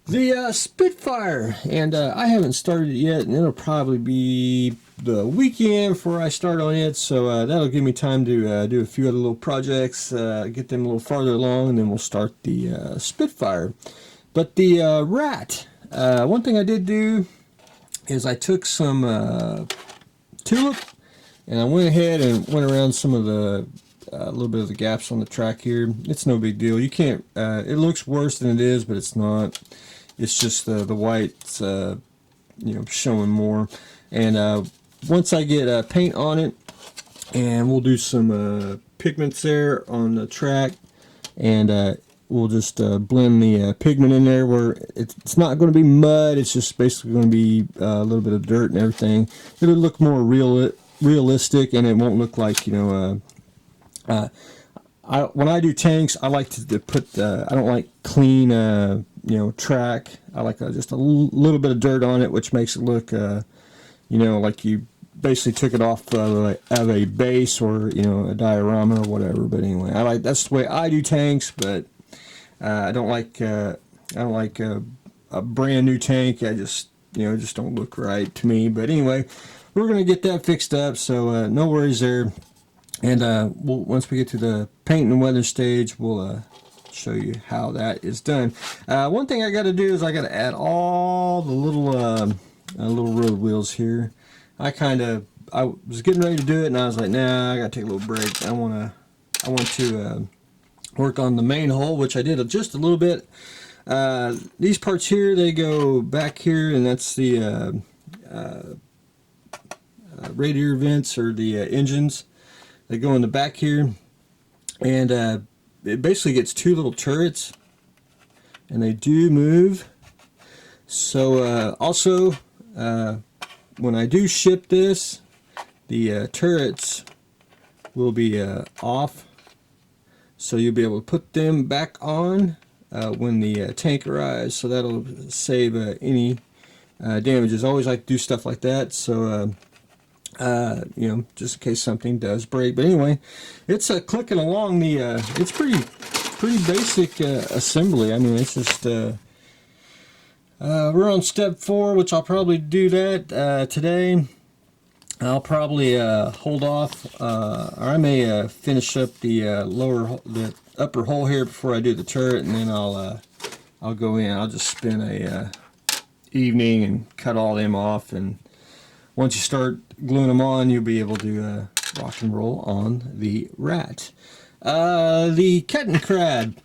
The Spitfire, and I haven't started it yet, and it'll probably be the weekend before I start on it, so that'll give me time to do a few other little projects, get them a little farther along, and then we'll start the Spitfire. But the Rat, one thing I did do is I took some tulip, and I went ahead and went around some of the a little bit of the gaps on the track here. It's no big deal. You can't. It looks worse than it is, but it's not. It's just the white's showing more. And once I get paint on it, and we'll do some pigments there on the track, and we'll just blend the pigment in there where it's not going to be mud. It's just basically going to be a little bit of dirt and everything. It'll look more realistic, and it won't look like when I do tanks, I like to put. I don't like clean, track. I like just a little bit of dirt on it, which makes it look, like you basically took it off of a base or a diorama or whatever. But anyway, that's the way I do tanks. But I don't like a brand new tank. I just just don't look right to me. But anyway, we're gonna get that fixed up. So no worries there. And once we get to the paint and weather stage, we'll show you how that is done. One thing I got to do is I got to add all the little road wheels here. I was getting ready to do it, and I was like, nah, I got to take a little break. I want to work on the main hole, which I did just a little bit. These parts here, they go back here, and that's the radiator vents or the engines. They go in the back here, and it basically gets two little turrets, and they do move. So also, when I do ship this, the turrets will be off, so you'll be able to put them back on when the tank arrives. So that'll save any damages. I always like to do stuff like that. So just in case something does break. But anyway, it's clicking along the. It's pretty basic assembly. I mean, it's just. We're on step 4, which I'll probably do that today. I'll probably hold off, or I may finish up the upper hole here before I do the turret, and then I'll go in. I'll just spend a evening and cut all them off, and once you start gluing them on, you'll be able to rock and roll on the Rat. The Kettenkrad,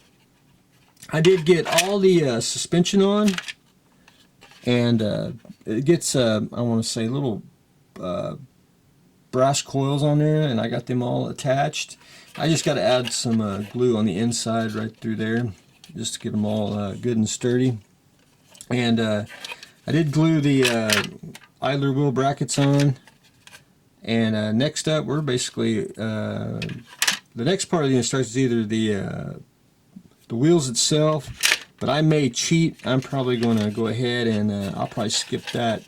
I did get all the suspension on, and it gets, I want to say, little brass coils on there, and I got them all attached. I just got to add some glue on the inside right through there, just to get them all good and sturdy. And I did glue the idler wheel brackets on, and next up we're basically the next part of the instructions is either the wheels itself, but I may cheat. I'm probably going to go ahead and I'll probably skip that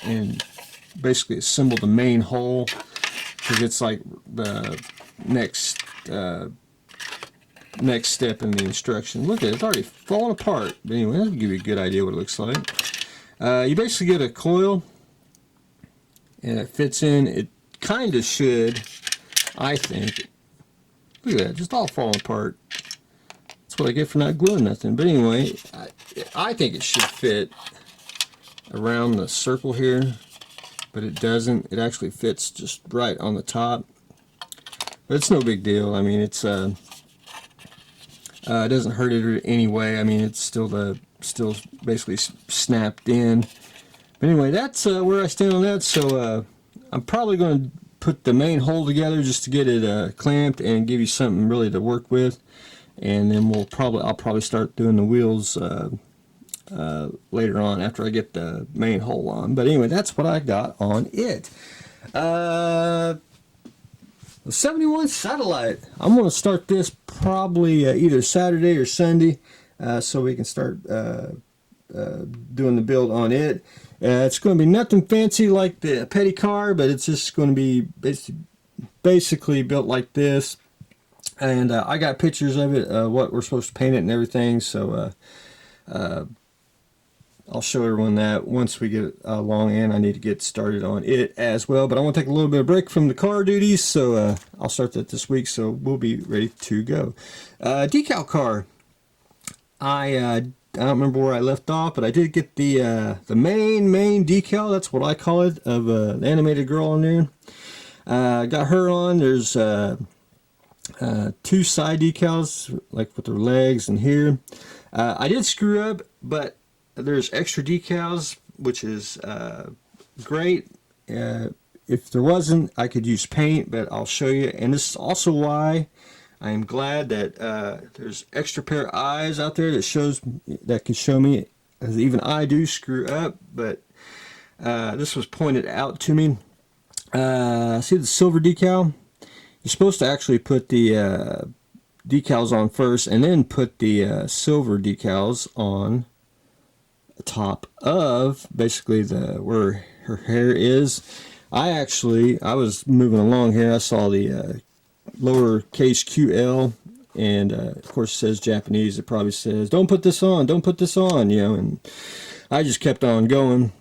and basically assemble the main hole, because it's like the next step in the instruction. Look at it, it's already falling apart. But anyway, that'll give you a good idea what it looks like. You basically get a coil, and it fits in. It kind of should, I think. Look at that, just all falling apart. That's what I get for not gluing nothing. But anyway, I think it should fit around the circle here, but it doesn't. It actually fits just right on the top. But it's no big deal. I mean, it's it doesn't hurt it anyway. I mean, it's still basically snapped in. But anyway, that's where I stand on that. So I'm probably going to put the main hole together just to get it clamped and give you something really to work with. And then I'll probably start doing the wheels later on after I get the main hole on. But anyway, that's what I got on it. The 71 satellite. I'm going to start this probably either Saturday or Sunday, so we can start doing the build on it. It's going to be nothing fancy like the petty car, but it's just going to be basically built like this. And I got pictures of it, what we're supposed to paint it and everything. So I'll show everyone that once we get along, and I need to get started on it as well. But I want to take a little bit of break from the car duties, so I'll start that this week, so we'll be ready to go. Decal car. I don't remember where I left off, but I did get the main decal. That's what I call it, of the animated girl on there. Got her on. There's 2 side decals, like with her legs and here. I did screw up, but there's extra decals, which is great. If there wasn't, I could use paint, but I'll show you. And this is also why I am glad that there's extra pair of eyes out there that can show me, as even I do screw up, but this was pointed out to me. See the silver decal? You're supposed to actually put the decals on first, and then put the silver decals on top of basically where her hair is. I was moving along here. I saw the lowercase QL, and of course it says Japanese. It probably says, don't put this on, don't put this on, you know, and I just kept on going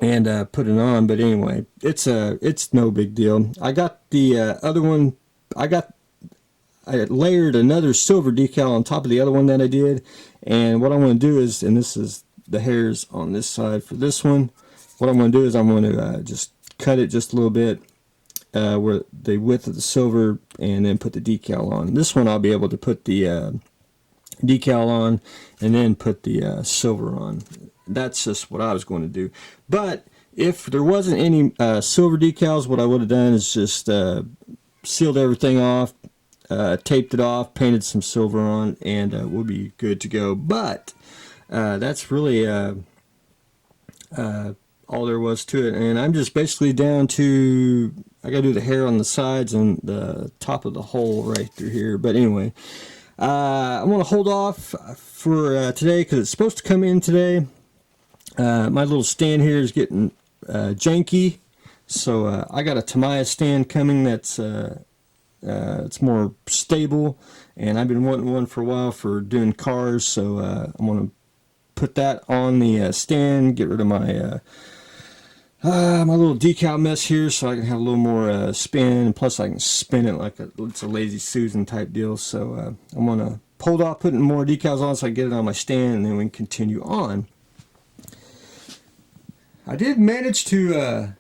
and put it on. But anyway, it's no big deal. I got the other one. I layered another silver decal on top of the other one that I did, and what I want to do is, and this is the hairs on this side for this one, what I'm going to do is I'm going to just cut it just a little bit where the width of the silver, and then put the decal on. This one I'll be able to put the decal on and then put the silver on. That's just what I was going to do. But if there wasn't any silver decals, what I would have done is just sealed everything off, taped it off, painted some silver on, and we'll be good to go. But that's really all there was to it, and I'm just basically down to, I gotta do the hair on the sides and the top of the hole right through here. But anyway, I want to hold off for today because it's supposed to come in today. My little stand here is getting janky, so I got a Tamiya stand coming that's it's more stable, and I've been wanting one for a while for doing cars, so I'm going to put that on the stand, get rid of my my little decal mess here, so I can have a little more spin, and plus I can spin it like it's a Lazy Susan type deal. So I'm going to hold off putting more decals on so I can get it on my stand, and then we can continue on. I did manage to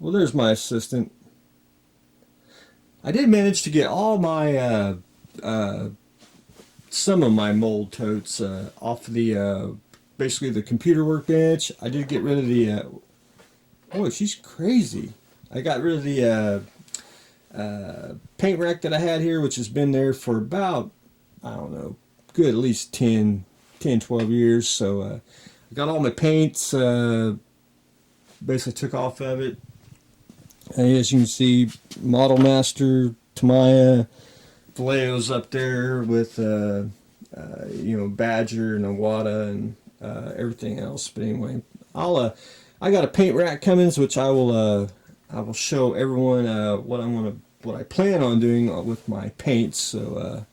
well, there's my assistant. I did manage to get all my some of my mold totes off the basically the computer workbench. I did get rid of the oh, she's crazy. I got rid of the paint rack that I had here, which has been there for about, I don't know, good at least 10, 12 years. So I got all my paints, basically took off of it. And as you can see, Model Master, Tamiya, Vallejo's up there with you know, Badger and Awada and everything else. But anyway, I got a paint rack coming, which I will show everyone what I plan on doing with my paints. So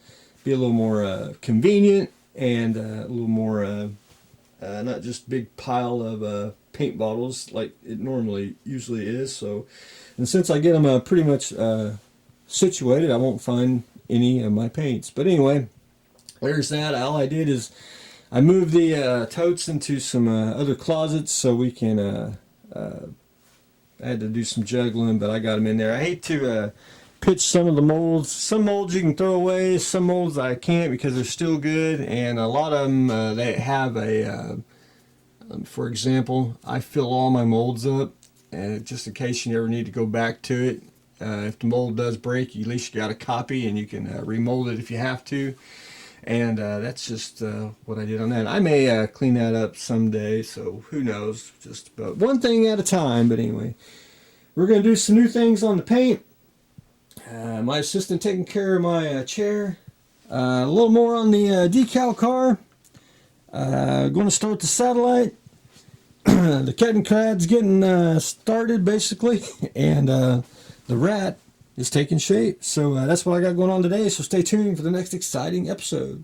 be a little more convenient, and a little more not just big pile of paint bottles like it usually is. So, and since I get them pretty much situated, I won't find any of my paints. But anyway, there's that. All I did is I moved the totes into some other closets so we can I had to do some juggling, but I got them in there. I hate to pitch some of the molds. Some molds you can throw away, some molds I can't because they're still good, and a lot of them they have a for example, I fill all my molds up, and just in case you ever need to go back to it, if the mold does break, at least you got a copy and you can remold it if you have to. And that's just what I did on that. I may clean that up someday, so who knows, just about one thing at a time. But anyway, we're going to do some new things on the paint. My assistant taking care of my chair. A little more on the decal car. Going to start the satellite. The Kettenkrad's getting started basically, and the Ratte is taking shape. So that's what I got going on today. So stay tuned for the next exciting episode.